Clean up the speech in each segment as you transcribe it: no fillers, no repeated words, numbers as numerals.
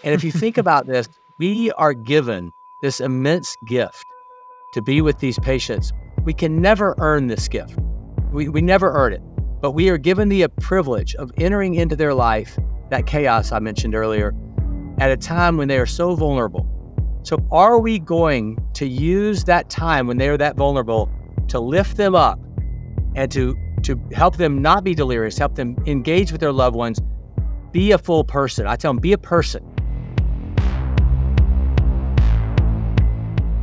And if you think about this, we are given this immense gift to be with these patients. We can never earn this gift. We never earn it, but we are given the privilege of entering into their life, that chaos I mentioned earlier, at a time when they are so vulnerable. So are we going to use that time when they are that vulnerable to lift them up and to help them not be delirious, help them engage with their loved ones, be a full person? I tell them, be a person.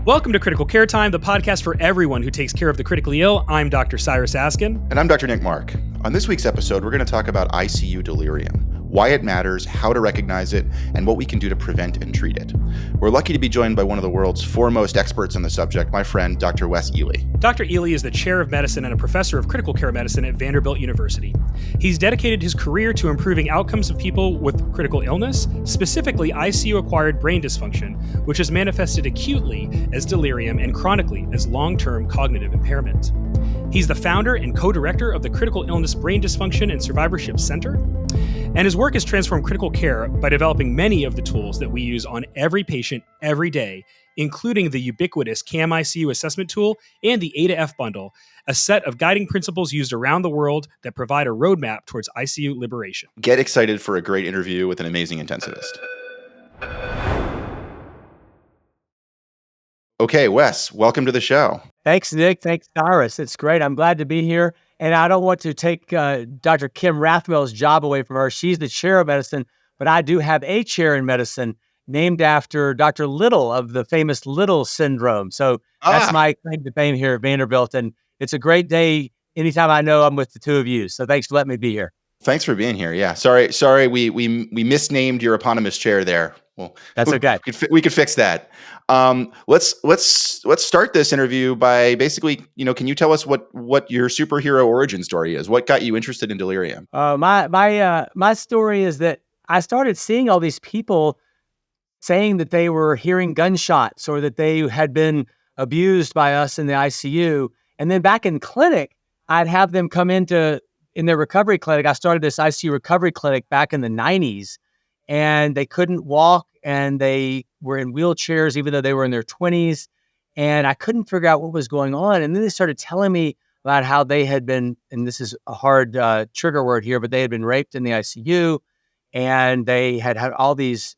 Welcome to Critical Care Time, the podcast for everyone who takes care of the critically ill. I'm Dr. Cyrus Askin. And I'm Dr. Nick Mark. On this week's episode, we're going to talk about ICU delirium, why it matters, how to recognize it, and what we can do to prevent and treat it. We're lucky to be joined by one of the world's foremost experts on the subject, my friend, Dr. Wes Ely. Dr. Ely is the chair of medicine and a professor of critical care medicine at Vanderbilt University. He's dedicated his career to improving outcomes of people with critical illness, specifically ICU-acquired brain dysfunction, which is manifested acutely as delirium and chronically as long-term cognitive impairment. He's the founder and co-director of the Critical Illness Brain Dysfunction and Survivorship Center, and his work has transformed critical care by developing many of the tools that we use on every patient every day, including the ubiquitous CAM ICU assessment tool and the A to F bundle, a set of guiding principles used around the world that provide a roadmap towards ICU liberation. Get excited for a great interview with an amazing intensivist. Okay, Wes, welcome to the show. Thanks, Nick. Thanks, Cyrus. It's great. I'm glad to be here. And I don't want to take Dr. Kim Rathmell's job away from her. She's the chair of medicine, but I do have a chair in medicine named after Dr. Little of the famous Little syndrome. So that's my claim to fame here at Vanderbilt. And it's a great day anytime I know I'm with the two of you. So thanks for letting me be here. Thanks for being here. Yeah, sorry, we misnamed your eponymous chair there. Well, that's okay. We could fix that. Let's start this interview by basically, can you tell us what your superhero origin story is? What got you interested in delirium? My story is that I started seeing all these people saying that they were hearing gunshots or that they had been abused by us in the ICU, and then back in clinic, I'd have them come in their recovery clinic. I started this ICU recovery clinic back in the 90s, and they couldn't walk and they were in wheelchairs even though they were in their 20s. And I couldn't figure out what was going on. And then they started telling me about how they had been, and this is a hard trigger word here, but they had been raped in the ICU and they had had all these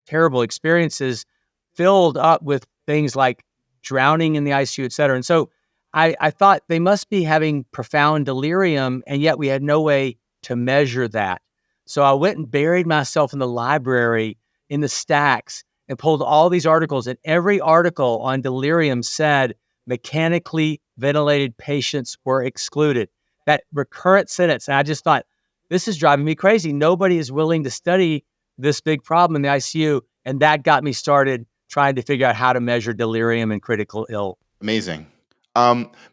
terrible experiences filled up with things like drowning in the ICU, et cetera. And so I thought they must be having profound delirium, and yet we had no way to measure that. So I went and buried myself in the library in the stacks and pulled all these articles, and every article on delirium said mechanically ventilated patients were excluded. That recurrent sentence. And I just thought, this is driving me crazy. Nobody is willing to study this big problem in the ICU. And that got me started trying to figure out how to measure delirium in critical ill. Amazing.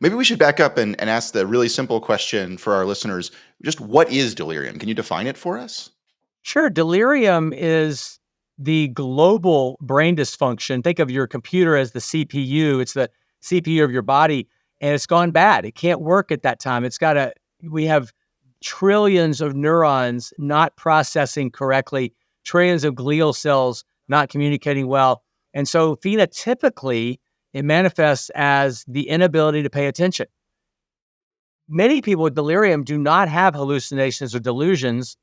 Maybe we should back up and ask the really simple question for our listeners. Just what is delirium? Can you define it for us? Sure. Delirium is the global brain dysfunction. Think of your computer as the CPU. It's the CPU of your body, and it's gone bad. It can't work at that time. We have trillions of neurons not processing correctly, trillions of glial cells not communicating well. And so phenotypically, it manifests as the inability to pay attention. Many people with delirium do not have hallucinations or delusions.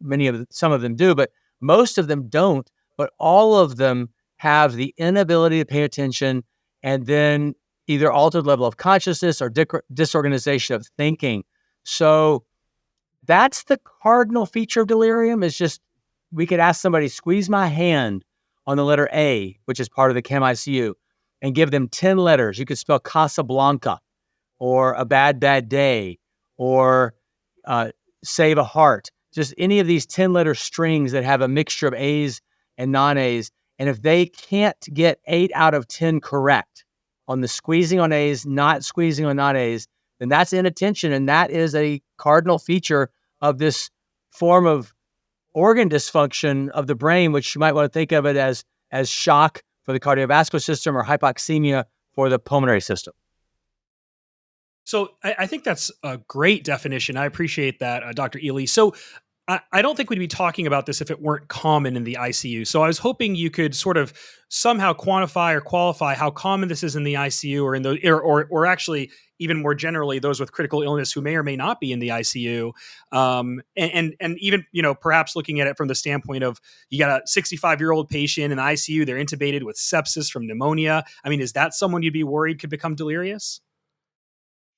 Some of them do, but most of them don't. But all of them have the inability to pay attention, and then either altered level of consciousness or disorganization of thinking. So that's the cardinal feature of delirium. Is just, we could ask somebody, squeeze my hand on the letter A, which is part of the CAM ICU, and give them 10 letters. You could spell Casablanca or a bad day or save a heart. Just any of these 10-letter strings that have a mixture of A's and non-A's. And if they can't get 8 out of 10 correct on the squeezing on A's, not squeezing on non-A's, then that's inattention. And that is a cardinal feature of this form of organ dysfunction of the brain, which you might want to think of it as shock for the cardiovascular system or hypoxemia for the pulmonary system. So I think that's a great definition. I appreciate that, Dr. Ely. So I don't think we'd be talking about this if it weren't common in the ICU. So I was hoping you could sort of somehow quantify or qualify how common this is in the ICU, or in the or actually even more generally those with critical illness who may or may not be in the ICU, and even perhaps looking at it from the standpoint of you got a 65-year-old patient in the ICU, they're intubated with sepsis from pneumonia. I mean, is that someone you'd be worried could become delirious?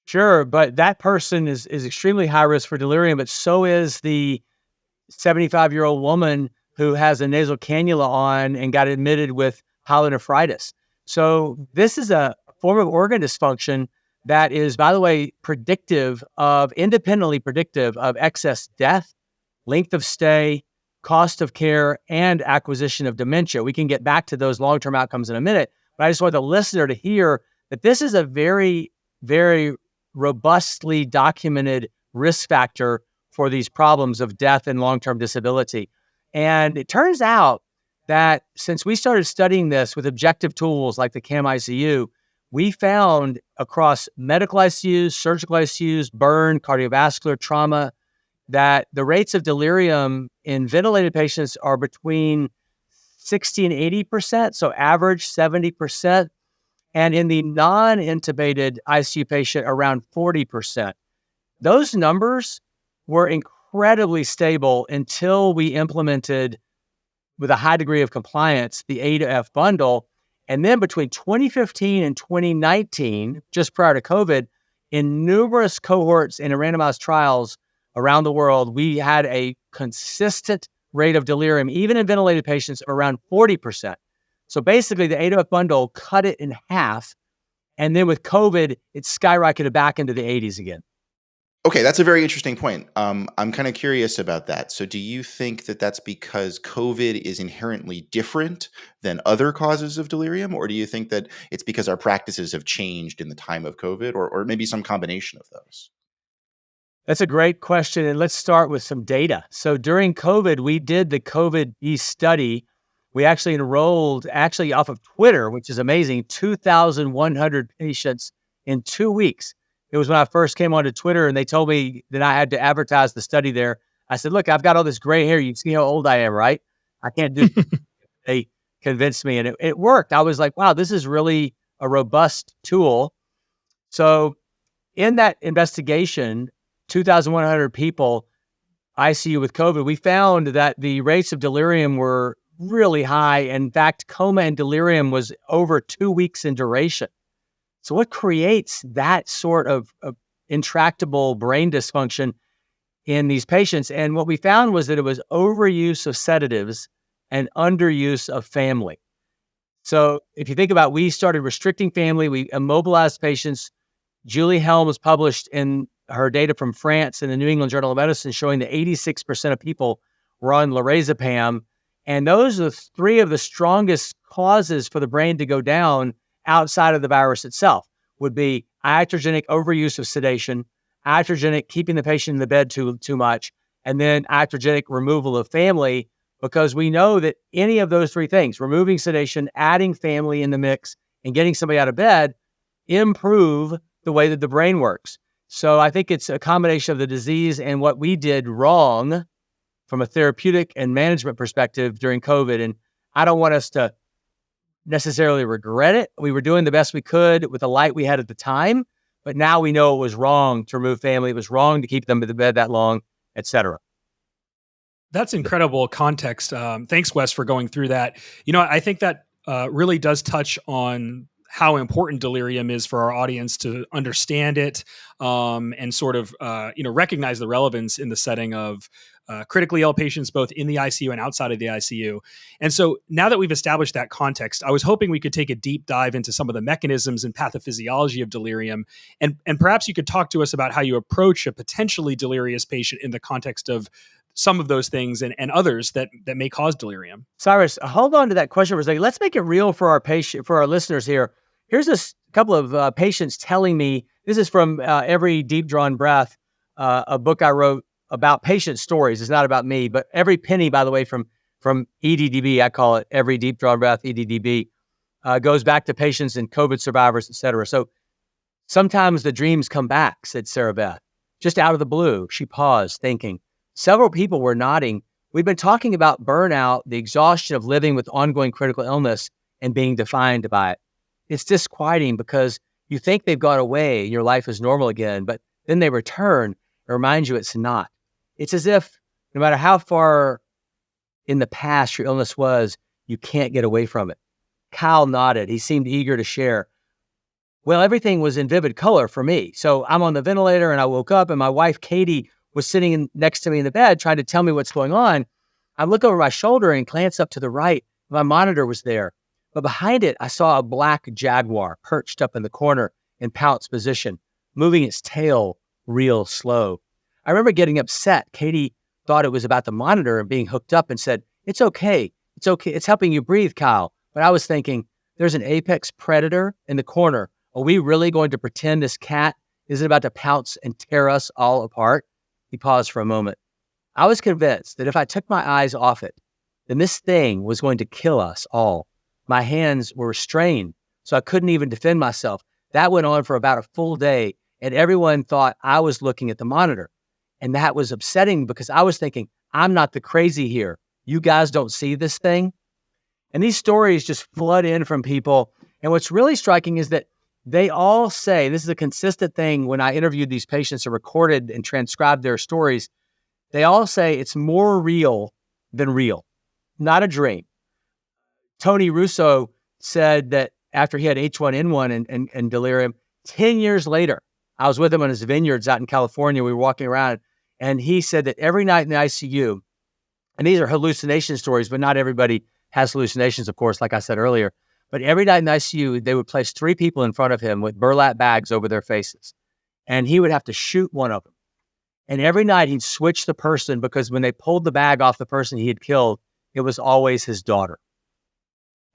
Sure, but that person is extremely high risk for delirium, but so is the 75-year-old woman who has a nasal cannula on and got admitted with pyelonephritis. So this is a form of organ dysfunction that is, by the way, independently predictive of excess death, length of stay, cost of care, and acquisition of dementia. We can get back to those long-term outcomes in a minute, but I just want the listener to hear that this is a very, very robustly documented risk factor for these problems of death and long-term disability. And it turns out that since we started studying this with objective tools like the CAM ICU, we found across medical ICUs, surgical ICUs, burn, cardiovascular, trauma, that the rates of delirium in ventilated patients are between 60 and 80%, so average 70%, and in the non-intubated ICU patient, around 40%. Those numbers were incredibly stable until we implemented, with a high degree of compliance, the A to F bundle. And then between 2015 and 2019, just prior to COVID, in numerous cohorts and in randomized trials around the world, we had a consistent rate of delirium, even in ventilated patients, of around 40%. So basically, the A to F bundle cut it in half. And then with COVID, it skyrocketed back into the 80s again. Okay, that's a very interesting point. I'm kind of curious about that. So, do you think that that's because COVID is inherently different than other causes of delirium, or do you think that it's because our practices have changed in the time of COVID, or maybe some combination of those? That's a great question. And let's start with some data. So during COVID, we did the COVID study. We actually enrolled, off of Twitter, which is amazing, 2,100 patients in 2 weeks. It was when I first came onto Twitter and they told me that I had to advertise the study there. I said, look, I've got all this gray hair. You see how old I am, right? I can't do it. They convinced me and it worked. I was like, wow, this is really a robust tool. So in that investigation, 2,100 people, ICU with COVID, we found that the rates of delirium were really high. In fact, coma and delirium was over 2 weeks in duration. So what creates that sort of intractable brain dysfunction in these patients? And what we found was that it was overuse of sedatives and underuse of family. So if you think about, we started restricting family, we immobilized patients. Julie Helms published in her data from France in the New England Journal of Medicine showing that 86% of people were on lorazepam. And those are three of the strongest causes for the brain to go down outside of the virus itself. Would be iatrogenic overuse of sedation, iatrogenic keeping the patient in the bed too much, and then iatrogenic removal of family, because we know that any of those three things, removing sedation, adding family in the mix, and getting somebody out of bed, improve the way that the brain works. So I think it's a combination of the disease and what we did wrong from a therapeutic and management perspective during COVID. And I don't want us to necessarily regret it. We were doing the best we could with the light we had at the time, but now we know it was wrong to remove family. It was wrong to keep them in the bed that long, et cetera. That's incredible context. Thanks, Wes, for going through that. I think that really does touch on how important delirium is for our audience to understand it, and sort of recognize the relevance in the setting of critically ill patients, both in the ICU and outside of the ICU. And so now that we've established that context, I was hoping we could take a deep dive into some of the mechanisms and pathophysiology of delirium. And perhaps you could talk to us about how you approach a potentially delirious patient in the context of some of those things and others that may cause delirium. Cyrus, hold on to that question for a second. Let's make it real for our listeners here. Here's a couple of patients telling me, this is from Every Deep Drawn Breath, a book I wrote about patient stories. It's not about me, but every penny, by the way, from EDDB, I call it Every Deep Drawn Breath, EDDB, goes back to patients and COVID survivors, et cetera. So sometimes the dreams come back, said Sarah Beth, just out of the blue. She paused, thinking. Several people were nodding. We've been talking about burnout, the exhaustion of living with ongoing critical illness and being defined by it. It's disquieting because you think they've gone away and your life is normal again, but then they return and remind you it's not. It's as if no matter how far in the past your illness was, you can't get away from it. Kyle nodded. He seemed eager to share. Well, everything was in vivid color for me. So I'm on the ventilator and I woke up and my wife, Katie, was sitting next to me in the bed trying to tell me what's going on. I look over my shoulder and glance up to the right. My monitor was there. But behind it, I saw a black jaguar perched up in the corner in pounce position, moving its tail real slow. I remember getting upset. Katie thought it was about the monitor and being hooked up and said, "It's okay. It's okay. It's helping you breathe, Kyle." But I was thinking, there's an apex predator in the corner. Are we really going to pretend this cat isn't about to pounce and tear us all apart? He paused for a moment. I was convinced that if I took my eyes off it, then this thing was going to kill us all. My hands were restrained, so I couldn't even defend myself. That went on for about a full day, and everyone thought I was looking at the monitor. And that was upsetting because I was thinking, I'm not the crazy here. You guys don't see this thing? And these stories just flood in from people. And what's really striking is that they all say, this is a consistent thing when I interviewed these patients and recorded and transcribed their stories, they all say it's more real than real, not a dream. Tony Russo said that after he had H1N1 and delirium, 10 years later, I was with him on his vineyards out in California. We were walking around, and he said that every night in the ICU, and these are hallucination stories, but not everybody has hallucinations, of course, like I said earlier, but every night in the ICU, they would place 3 people in front of him with burlap bags over their faces, and he would have to shoot one of them. And every night he'd switch the person because when they pulled the bag off the person he had killed, it was always his daughter.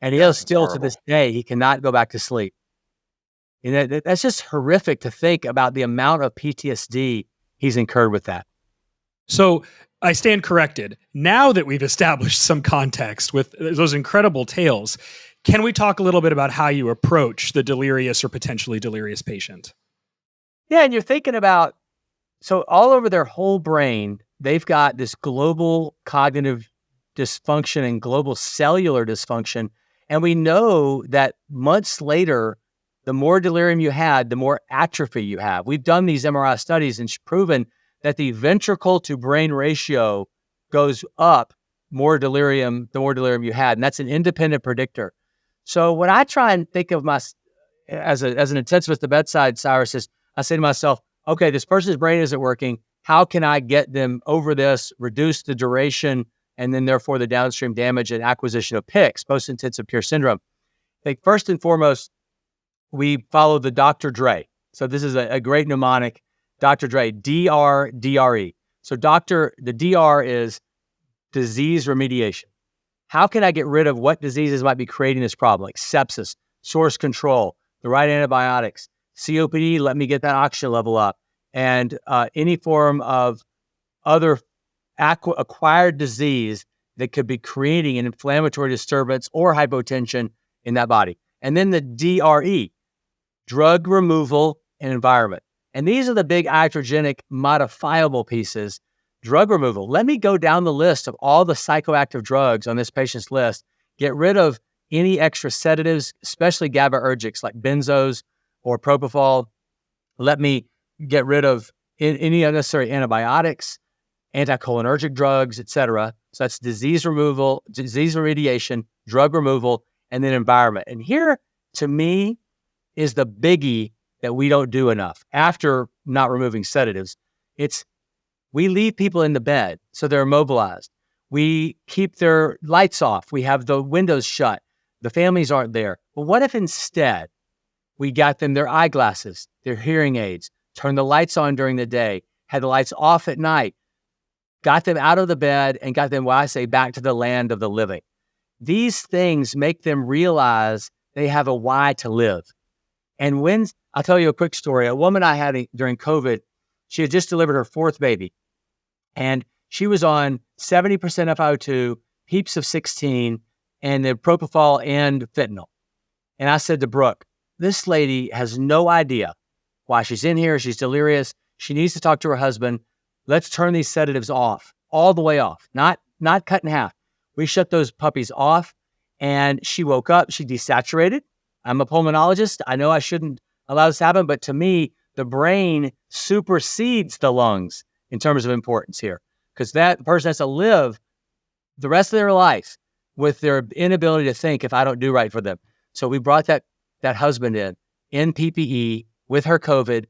And he'll still, to this day, he cannot go back to sleep. And that's just horrific to think about the amount of PTSD he's incurred with that. So I stand corrected. Now that we've established some context with those incredible tales, can we talk a little bit about how you approach the delirious or potentially delirious patient? Yeah, and you're thinking about, so all over their whole brain, they've got this global cognitive dysfunction and global cellular dysfunction. And we know that months later, the more delirium you had, the more atrophy you have. We've done these MRI studies and proven that the ventricle to brain ratio goes up the more delirium you had. And that's an independent predictor. So when I try and think of as an intensivist at the bedside, Cyrus, is I say to myself, okay, this person's brain isn't working. How can I get them over this, reduce the duration, and then therefore the downstream damage and acquisition of PICS, post-intensive care syndrome? I think first and foremost, we follow the Dr. Dre. So this is a great mnemonic, Dr. Dre, DRE. So the DR is disease remediation. How can I get rid of what diseases might be creating this problem, like sepsis, source control, the right antibiotics, COPD, let me get that oxygen level up, and any form of other acquired disease that could be creating an inflammatory disturbance or hypotension in that body. And then the DRE, drug removal and environment. And these are the big iatrogenic modifiable pieces. Drug removal. Let me go down the list of all the psychoactive drugs on this patient's list, get rid of any extra sedatives, especially GABAergics like benzos or propofol. Let me get rid of any unnecessary antibiotics, anticholinergic drugs, etc. So that's disease removal, disease remediation, drug removal, and then environment. And here, to me, is the biggie that we don't do enough after not removing sedatives. We leave people in the bed so they're immobilized. We keep their lights off. We have the windows shut. The families aren't there. But what if instead we got them their eyeglasses, their hearing aids, turned the lights on during the day, had the lights off at night, got them out of the bed, and got them, back to the land of the living? These things make them realize they have a why to live. And I'll tell you a quick story. A woman I had during COVID, she had just delivered her 4th baby, and she was on 70% FiO2, PEEPs of 16, and the propofol and fentanyl. And I said to Brooke, this lady has no idea why she's in here. She's delirious. She needs to talk to her husband. Let's turn these sedatives off, all the way off, not cut in half. We shut those puppies off, and she woke up. She desaturated. I'm a pulmonologist. I know I shouldn't allow this to happen, but to me, the brain supersedes the lungs in terms of importance here, because that person has to live the rest of their life with their inability to think if I don't do right for them. So we brought that husband in PPE with her COVID.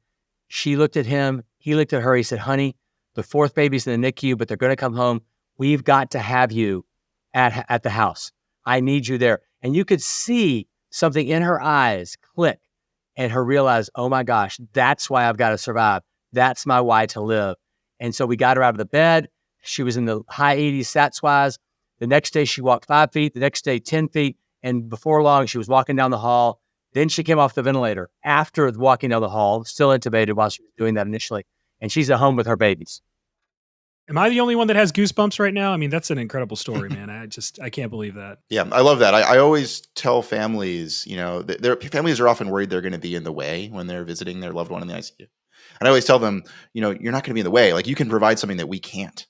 She looked at him. He looked at her. He said, honey, the fourth baby's in the NICU, but they're going to come home. We've got to have you at the house. I need you there. And you could see something in her eyes click and her realize, oh my gosh, that's why I've got to survive. That's my why to live. And so we got her out of the bed. She was in the high 80s sats-wise. The next day she walked 5 feet, the next day 10 feet. And before long, she was walking down the hall. Then she came off the ventilator after walking down the hall, still intubated while she was doing that initially. And she's at home with her babies. Am I the only one that has goosebumps right now? I mean, that's an incredible story, man. I can't believe that. Yeah, I love that. I always tell families, their families are often worried they're going to be in the way when they're visiting their loved one in the ICU. And I always tell them, you're not going to be in the way. Like, you can provide something that we can't.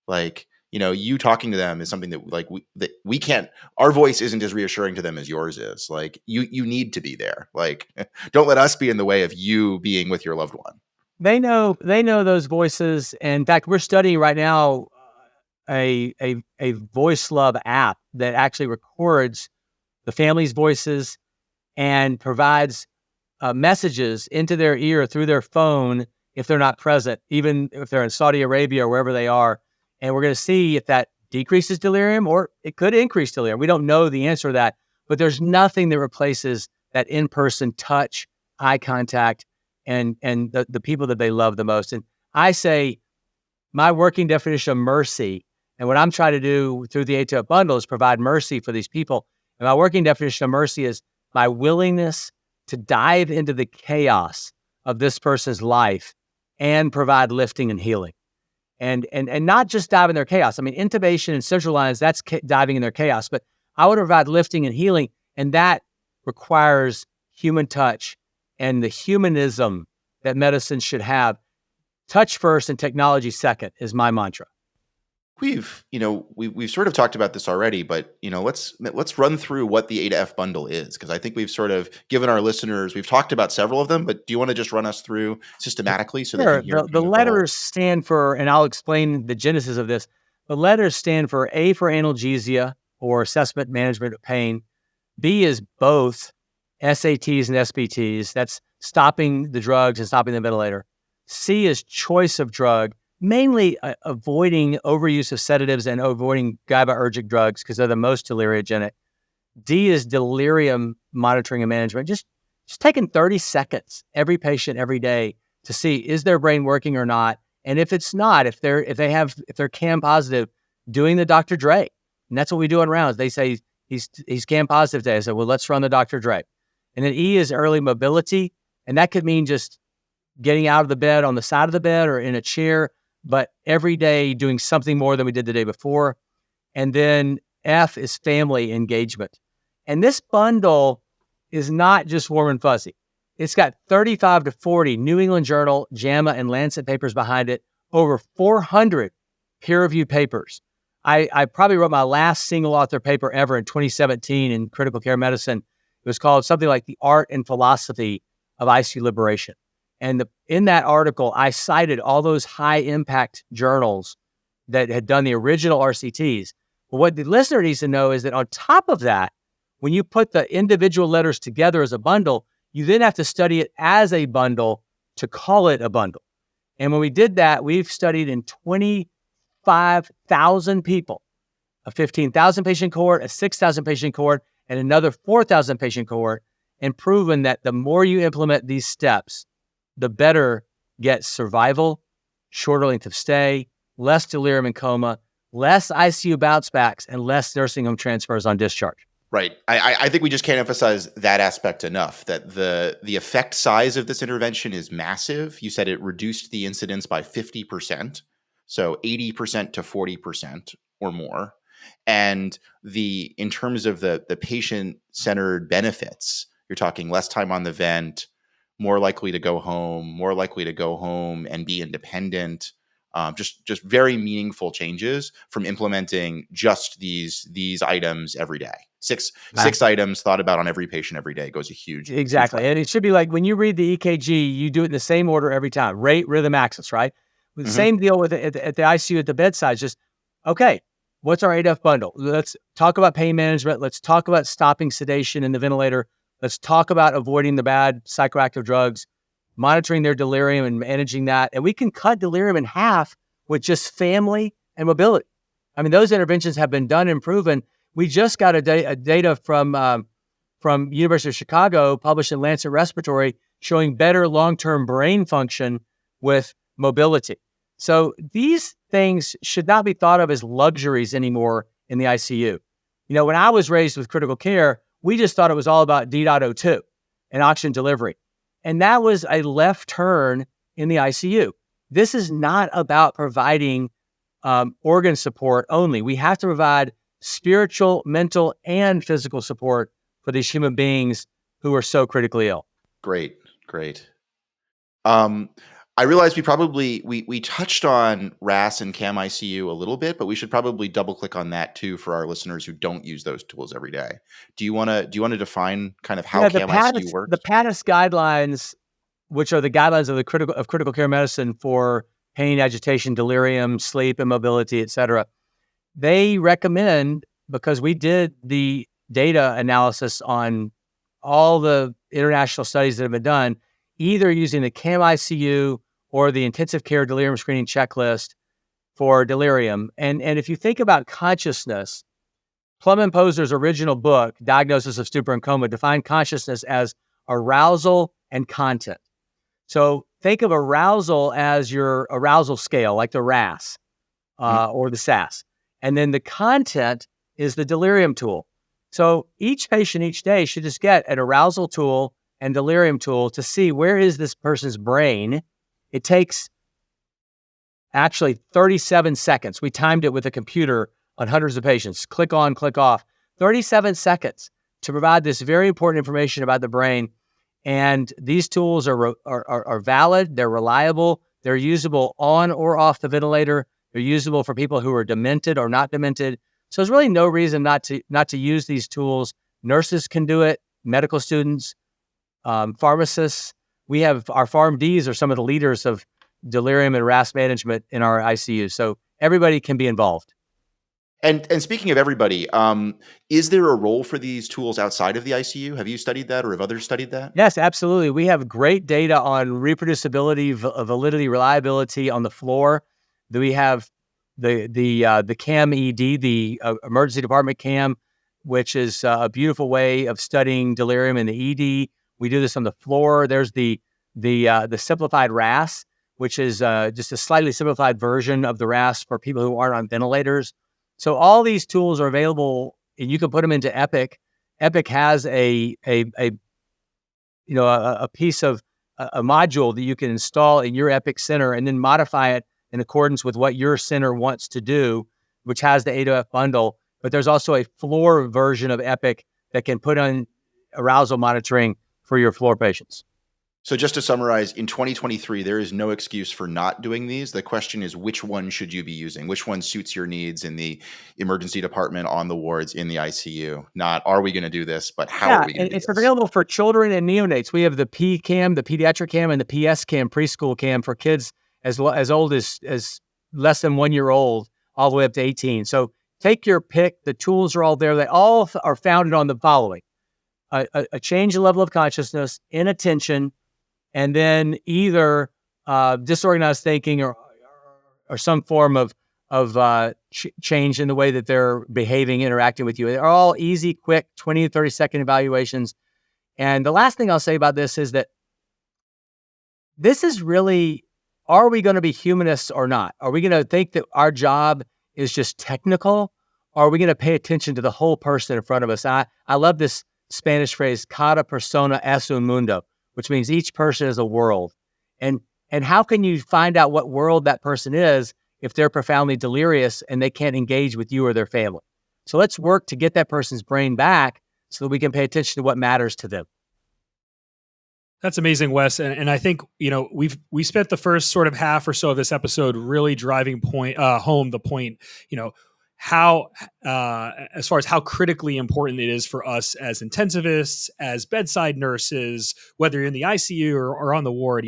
Like, you talking to them is something that we can't. Our voice isn't as reassuring to them as yours is. Like, you need to be there. Like, don't let us be in the way of you being with your loved one. They know those voices. And in fact, we're studying right now a voice love app that actually records the family's voices and provides messages into their ear through their phone if they're not present, even if they're in Saudi Arabia or wherever they are. And we're going to see if that decreases delirium or it could increase delirium. We don't know the answer to that, but there's nothing that replaces that in-person touch, eye contact, and the people that they love the most. And I say my working definition of mercy, and what I'm trying to do through the ATF bundle is provide mercy for these people. And my working definition of mercy is my willingness to dive into the chaos of this person's life and provide lifting and healing. And not just dive in their chaos. I mean, intubation and central lines, that's diving in their chaos, but I would provide lifting and healing, and that requires human touch and the humanism that medicine should have. Touch first and technology second is my mantra. We've sort of talked about this already, but let's run through what the A to F bundle is, because I think we've sort of given our listeners, we've talked about several of them, but do you want to just run us through systematically so Sure. they can hear The letters stand for, and I'll explain the genesis of this. The letters stand for A for analgesia or assessment management of pain. B is both SATs and SBTs. That's stopping the drugs and stopping the ventilator. C is choice of drug, mainly avoiding overuse of sedatives and avoiding GABAergic drugs because they're the most deliriogenic. D is delirium monitoring and management. Just taking 30 seconds every patient every day to see, is their brain working or not? And if it's not, if they're CAM positive, doing the Dr. Dre. And that's what we do on rounds. They say he's CAM positive today. I said, well, let's run the Dr. Dre. And then E is early mobility. And that could mean just getting out of the bed on the side of the bed or in a chair, but every day doing something more than we did the day before. And then F is family engagement. And this bundle is not just warm and fuzzy. It's got 35 to 40 New England Journal, JAMA, and Lancet papers behind it, over 400 peer-reviewed papers. I probably wrote my last single author paper ever in 2017 in critical care medicine. It was called something like The Art and Philosophy of ICU Liberation. And in that article, I cited all those high-impact journals that had done the original RCTs. But what the listener needs to know is that on top of that, when you put the individual letters together as a bundle, you then have to study it as a bundle to call it a bundle. And when we did that, we've studied in 25,000 people, a 15,000 patient cohort, a 6,000 patient cohort, and another 4,000 patient cohort, and proven that the more you implement these steps, the better gets survival, shorter length of stay, less delirium and coma, less ICU bounce backs, and less nursing home transfers on discharge. Right. I think we just can't emphasize that aspect enough, that the effect size of this intervention is massive. You said it reduced the incidence by 50%, so 80% to 40% or more. And in terms of the patient-centered benefits, you're talking less time on the vent, more likely to go home and be independent, Just very meaningful changes from implementing just these items every day. Six items thought about on every patient every day goes a huge Exactly. way. And it should be like when you read the EKG, you do it in the same order every time. Rate, rhythm, axis, right? The same deal with at the ICU at the bedside. Just, okay, what's our 8F bundle? Let's talk about pain management. Let's talk about stopping sedation in the ventilator. Let's talk about avoiding the bad psychoactive drugs, monitoring their delirium and managing that. And we can cut delirium in half with just family and mobility. I mean, those interventions have been done and proven. We just got a data from University of Chicago, published in Lancet Respiratory, showing better long-term brain function with mobility. So these things should not be thought of as luxuries anymore in the ICU. When I was raised with critical care, we just thought it was all about D.O2 and oxygen delivery. And that was a left turn in the ICU. This is not about providing organ support only. We have to provide spiritual, mental, and physical support for these human beings who are so critically ill. Great. I realized we touched on RAS and CAM ICU a little bit, but we should probably double click on that too for our listeners who don't use those tools every day. Do you want to define kind of how CAM ICU works? The PATIS guidelines, which are the guidelines of critical care medicine for pain, agitation, delirium, sleep, immobility, et cetera, they recommend, because we did the data analysis on all the international studies that have been done, either using the CAM ICU or the intensive care delirium screening checklist for delirium. And if you think about consciousness, Plum and Poser's original book, Diagnosis of Stupor and Coma, defined consciousness as arousal and content. So think of arousal as your arousal scale, like the RAS or the SAS. And then the content is the delirium tool. So each patient each day should just get an arousal tool and delirium tool to see where is this person's brain. It takes actually 37 seconds. We timed it with a computer on hundreds of patients. Click on, click off. 37 seconds to provide this very important information about the brain. And these tools are valid. They're reliable. They're usable on or off the ventilator. They're usable for people who are demented or not demented. So there's really no reason not to use these tools. Nurses can do it, medical students, pharmacists. We have our PharmDs are some of the leaders of delirium and RAS management in our ICU. So everybody can be involved. And speaking of everybody, is there a role for these tools outside of the ICU? Have you studied that, or have others studied that? Yes, absolutely. We have great data on reproducibility, validity, reliability on the floor. We have the CAM ED, the emergency department CAM, which is a beautiful way of studying delirium in the ED. We do this on the floor. There's the simplified RAS, which is just a slightly simplified version of the RAS for people who aren't on ventilators. So all these tools are available, and you can put them into Epic. Epic has a piece of a module that you can install in your Epic center and then modify it in accordance with what your center wants to do, which has the 8OF bundle. But there's also a floor version of Epic that can put on arousal monitoring for your floor patients. So just to summarize, in 2023, there is no excuse for not doing these. The question is, which one should you be using? Which one suits your needs in the emergency department, on the wards, in the ICU? Not, are we going to do this, but how are we going to do this? It's available for children and neonates. We have the P-CAM, the pediatric CAM, and the PS-CAM, preschool CAM, for kids as old as less than 1 year old, all the way up to 18. So take your pick. The tools are all there. They all are founded on the following: a change in level of consciousness, inattention, and then either disorganized thinking or some form of change in the way that they're behaving, interacting with you. They're all easy, quick, 20 to 30 second evaluations. And the last thing I'll say about this is that this is really, are we going to be humanists or not? Are we going to think that our job is just technical? Or are we going to pay attention to the whole person in front of us? I love this Spanish phrase, cada persona es un mundo, which means each person is a world. And how can you find out what world that person is if they're profoundly delirious and they can't engage with you or their family? So let's work to get that person's brain back so that we can pay attention to what matters to them. That's amazing, Wes. And I think, we spent the first sort of half or so of this episode really driving home the point, you know, how, as far as how critically important it is for us as intensivists, as bedside nurses, whether you're in the ICU or on the ward,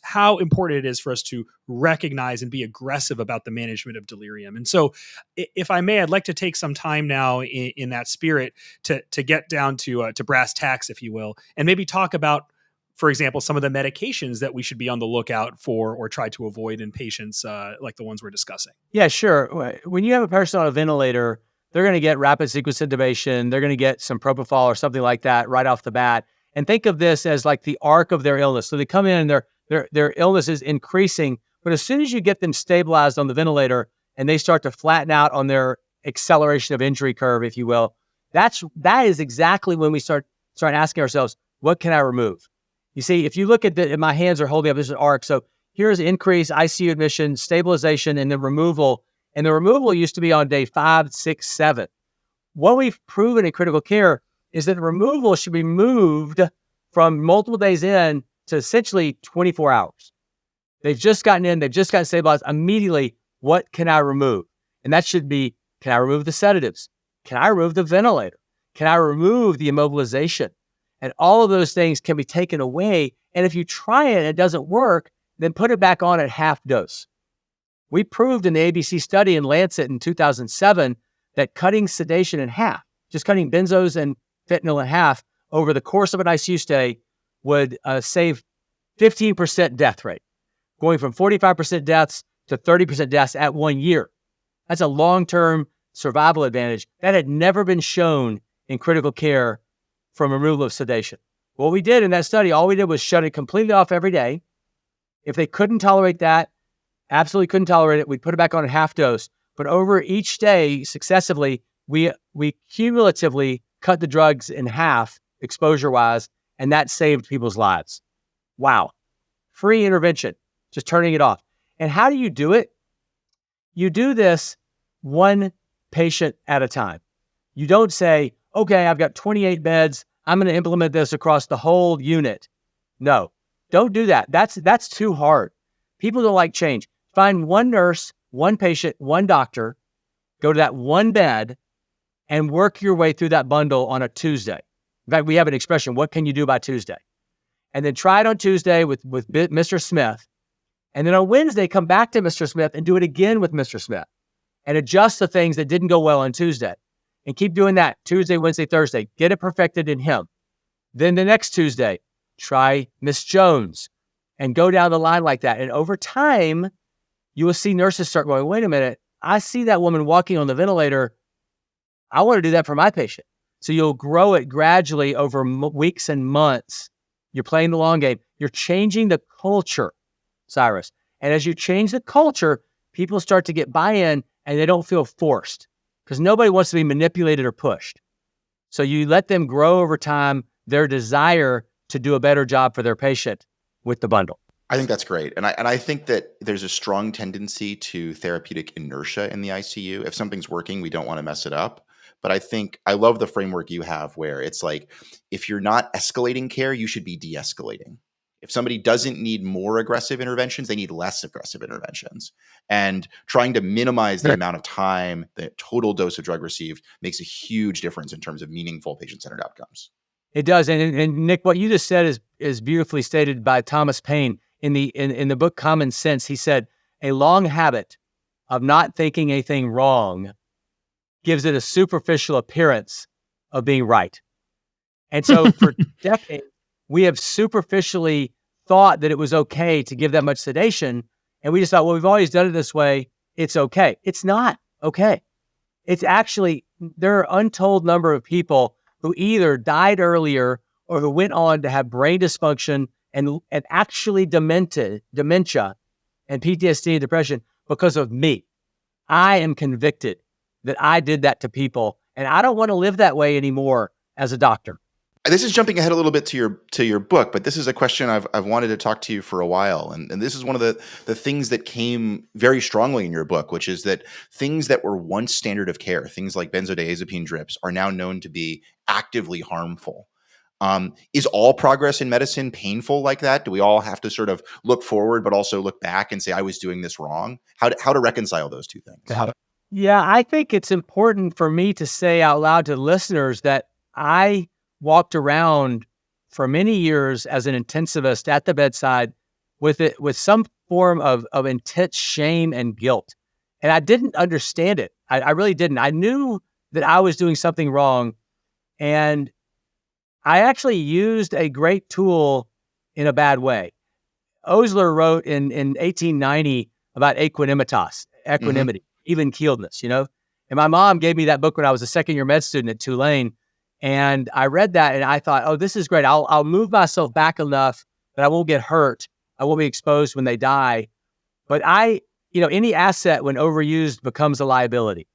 how important it is for us to recognize and be aggressive about the management of delirium. And so, if I may, I'd like to take some time now in that spirit to get down to brass tacks, if you will, and maybe talk about, for example, some of the medications that we should be on the lookout for or try to avoid in patients like the ones we're discussing. Yeah, sure. When you have a person on a ventilator, they're going to get rapid sequence intubation. They're going to get some propofol or something like that right off the bat. And think of this as like the arc of their illness. So they come in and their illness is increasing, but as soon as you get them stabilized on the ventilator and they start to flatten out on their acceleration of injury curve, if you will, that is exactly when we start asking ourselves, what can I remove? You see, if you look at my hands are holding up, this is an arc. So here's increase, ICU admission, stabilization, and then removal. And the removal used to be on day 5, 6, 7. What we've proven in critical care is that the removal should be moved from multiple days in to essentially 24 hours. They've just gotten in, they've just gotten stabilized. Immediately, what can I remove? And that should be, can I remove the sedatives? Can I remove the ventilator? Can I remove the immobilization? And all of those things can be taken away. And if you try it and it doesn't work, then put it back on at half dose. We proved in the ABC study in Lancet in 2007 that cutting sedation in half, just cutting benzos and fentanyl in half over the course of an ICU stay would save 15% death rate, going from 45% deaths to 30% deaths at 1 year. That's a long-term survival advantage that had never been shown in critical care from removal of sedation. What we did in that study, all we did was shut it completely off every day. If they couldn't tolerate that, absolutely couldn't tolerate it, we'd put it back on at half dose. But over each day successively, we cumulatively cut the drugs in half exposure-wise, and that saved people's lives. Wow. Free intervention, just turning it off. And how do you do it? You do this one patient at a time. You don't say, okay, I've got 28 beds. I'm going to implement this across the whole unit. No, don't do that. That's too hard. People don't like change. Find one nurse, one patient, one doctor, go to that one bed and work your way through that bundle on a Tuesday. In fact, we have an expression, what can you do by Tuesday? And then try it on Tuesday with Mr. Smith. And then on Wednesday, come back to Mr. Smith and do it again with Mr. Smith and adjust the things that didn't go well on Tuesday. And keep doing that Tuesday, Wednesday, Thursday. Get it perfected in him. Then the next Tuesday, try Miss Jones and go down the line like that. And over time, you will see nurses start going, wait a minute, I see that woman walking on the ventilator. I want to do that for my patient. So you'll grow it gradually over weeks and months. You're playing the long game. You're changing the culture, Cyrus. And as you change the culture, people start to get buy-in and they don't feel forced, because nobody wants to be manipulated or pushed. So you let them grow over time their desire to do a better job for their patient with the bundle. I think that's great. And I think that there's a strong tendency to therapeutic inertia in the ICU. If something's working, we don't want to mess it up. But I think I love the framework you have where it's like, if you're not escalating care, you should be de-escalating. If somebody doesn't need more aggressive interventions, they need less aggressive interventions. And trying to minimize the amount of time, the total dose of drug received makes a huge difference in terms of meaningful patient-centered outcomes. It does. And Nick, what you just said is beautifully stated by Thomas Paine in the book Common Sense. He said, a long habit of not thinking anything wrong gives it a superficial appearance of being right. And so for decades, we have superficially thought that it was okay to give that much sedation. And we just thought, well, we've always done it this way. It's okay. It's not okay. It's actually, there are untold number of people who either died earlier or who went on to have brain dysfunction and actually dementia and PTSD and depression because of me. I am convicted that I did that to people, and I don't want to live that way anymore as a doctor. This is jumping ahead a little bit to your book, but this is a question I've wanted to talk to you for a while. And this is one of the things that came very strongly in your book, which is that things that were once standard of care, things like benzodiazepine drips, are now known to be actively harmful. Is all progress in medicine painful like that? Do we all have to sort of look forward, but also look back and say, I was doing this wrong? How to reconcile those two things? Yeah, I think it's important for me to say out loud to listeners that I walked around for many years as an intensivist at the bedside with some form of intense shame and guilt. And I didn't understand it. I really didn't. I knew that I was doing something wrong. And I actually used a great tool in a bad way. Osler wrote in 1890 about equanimity, even keeledness, And my mom gave me that book when I was a second-year med student at Tulane. And I read that and I thought, oh, this is great. I'll move myself back enough that I won't get hurt. I won't be exposed when they die. But any asset when overused becomes a liability.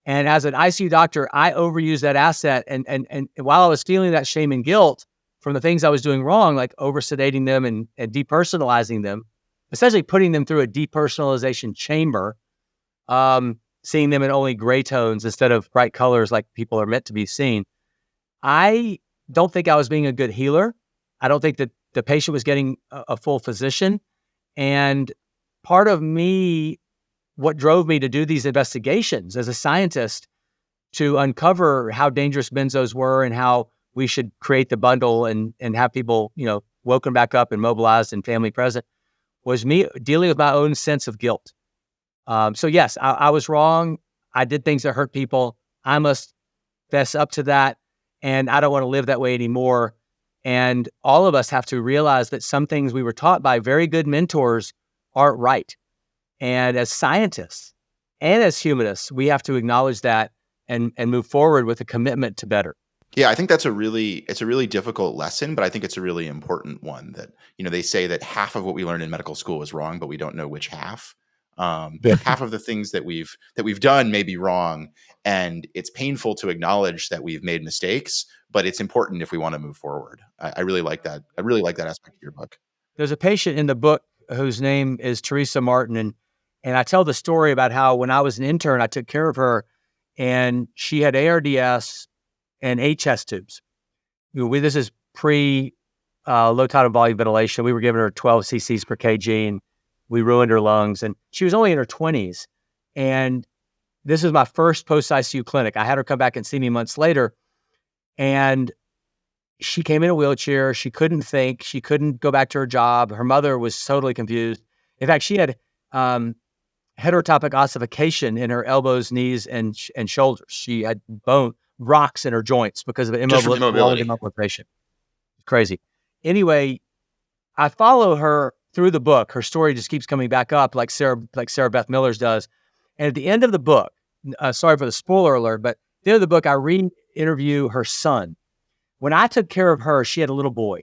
And as an ICU doctor, I overused that asset. And while I was feeling that shame and guilt from the things I was doing wrong, like over-sedating them and depersonalizing them, essentially putting them through a depersonalization chamber, seeing them in only gray tones instead of bright colors like people are meant to be seen. I don't think I was being a good healer. I don't think that the patient was getting a full physician. And part of me, what drove me to do these investigations as a scientist to uncover how dangerous benzos were and how we should create the bundle and have people, woken back up and mobilized and family present, was me dealing with my own sense of guilt. So yes, I was wrong. I did things that hurt people. I must fess up to that. And I don't want to live that way anymore. And all of us have to realize that some things we were taught by very good mentors aren't right. And as scientists and as humanists, we have to acknowledge that and move forward with a commitment to better. Yeah, I think it's a really difficult lesson, but I think it's a really important one that, they say that half of what we learned in medical school is wrong, but we don't know which half. Half of the things that we've done may be wrong, and it's painful to acknowledge that we've made mistakes, but it's important if we want to move forward. I really like that. I really like that aspect of your book. There's a patient in the book whose name is Teresa Martin, and I tell the story about how when I was an intern, I took care of her, and she had ARDS and 8 chest tubes. This is pre low tidal volume ventilation. We were giving her 12 cc's per kg, and we ruined her lungs. And she was only in her 20s. And this was my first post-ICU clinic. I had her come back and see me months later. And she came in a wheelchair. She couldn't think. She couldn't go back to her job. Her mother was totally confused. In fact, she had heterotopic ossification in her elbows, knees, and shoulders. She had rocks in her joints because of immobilization. Crazy. Anyway, I follow her through the book. Her story just keeps coming back up like Sarah Beth Miller's does. And at the end of the book, sorry for the spoiler alert, but at the end of the book, I re-interview her son. When I took care of her, she had a little boy.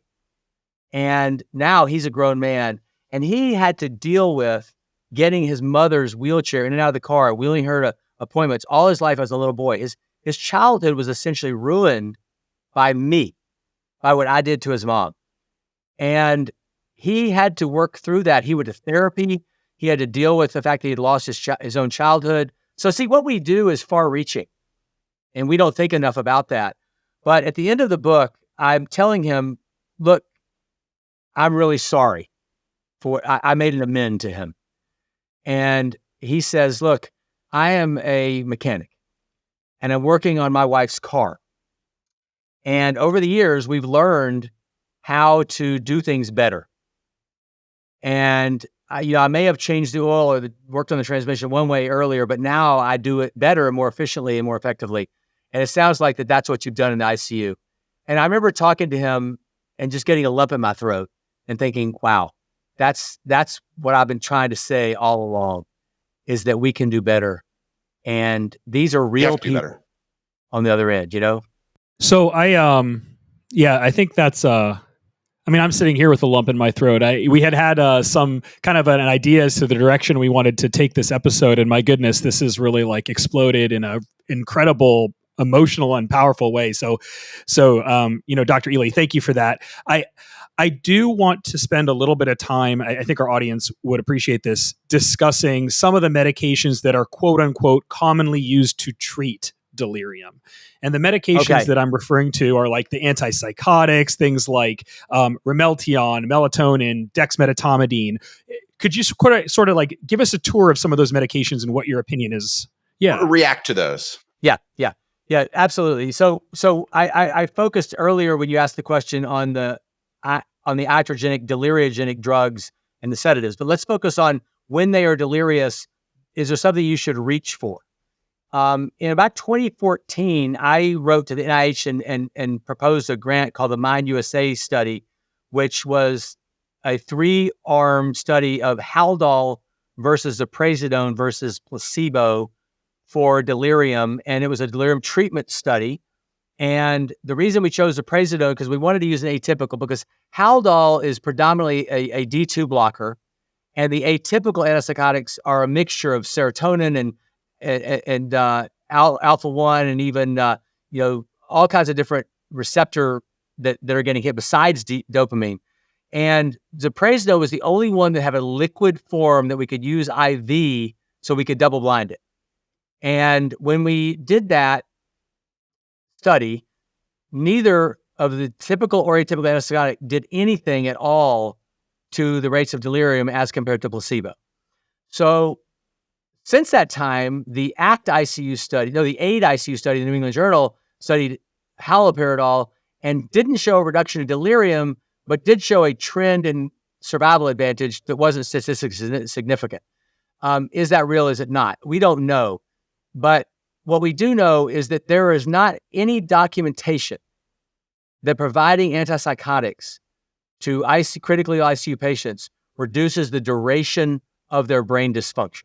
And now he's a grown man. And he had to deal with getting his mother's wheelchair in and out of the car, wheeling her to appointments all his life as a little boy. His childhood was essentially ruined by me, by what I did to his mom. And he had to work through that. He went to therapy. He had to deal with the fact that he'd lost his own childhood. So see, what we do is far-reaching, and we don't think enough about that. But at the end of the book, I'm telling him, look, I'm really sorry for I made an amend to him. And he says, look, I am a mechanic, and I'm working on my wife's car. And over the years, we've learned how to do things better. And I may have changed the oil or worked on the transmission one way earlier, but now I do it better and more efficiently and more effectively. And it sounds like that's what you've done in the ICU. And I remember talking to him and just getting a lump in my throat and thinking, wow, that's what I've been trying to say all along, is that we can do better. And these are real people on the other end, So I think that's, I'm sitting here with a lump in my throat. We had some kind of an idea as to the direction we wanted to take this episode. And my goodness, this is really exploded in a incredible, emotional and powerful way. So, Dr. Ely, thank you for that. I do want to spend a little bit of time, I think our audience would appreciate this, discussing some of the medications that are quote unquote commonly used to treat delirium. And the medications Okay. that I'm referring to are like the antipsychotics, things like Ramelteon, melatonin, dexmedetomidine. Could you sort of like give us a tour of some of those medications and what your opinion is? Yeah. React to those. Yeah, absolutely. So I focused earlier when you asked the question on the iatrogenic, deliriogenic drugs and the sedatives, but let's focus on when they are delirious. Is there something you should reach for? In about 2014, I wrote to the NIH and proposed a grant called the Mind USA study, which was a 3-arm study of Haldol versus aprazidone versus placebo for delirium. And it was a delirium treatment study. And the reason we chose aprazidone, because we wanted to use an atypical, because Haldol is predominantly a D2 blocker. And the atypical antipsychotics are a mixture of serotonin and alpha-1 and even, all kinds of different receptor that are getting hit besides dopamine. And ziprasidone was the only one that had a liquid form that we could use IV so we could double blind it. And when we did that study, neither of the typical or atypical antipsychotic did anything at all to the rates of delirium as compared to placebo. So since that time, the AID ICU study in the New England Journal studied haloperidol and didn't show a reduction in delirium, but did show a trend in survival advantage that wasn't statistically significant. Is that real? Is it not? We don't know. But what we do know is that there is not any documentation that providing antipsychotics to critically ill ICU patients reduces the duration of their brain dysfunction.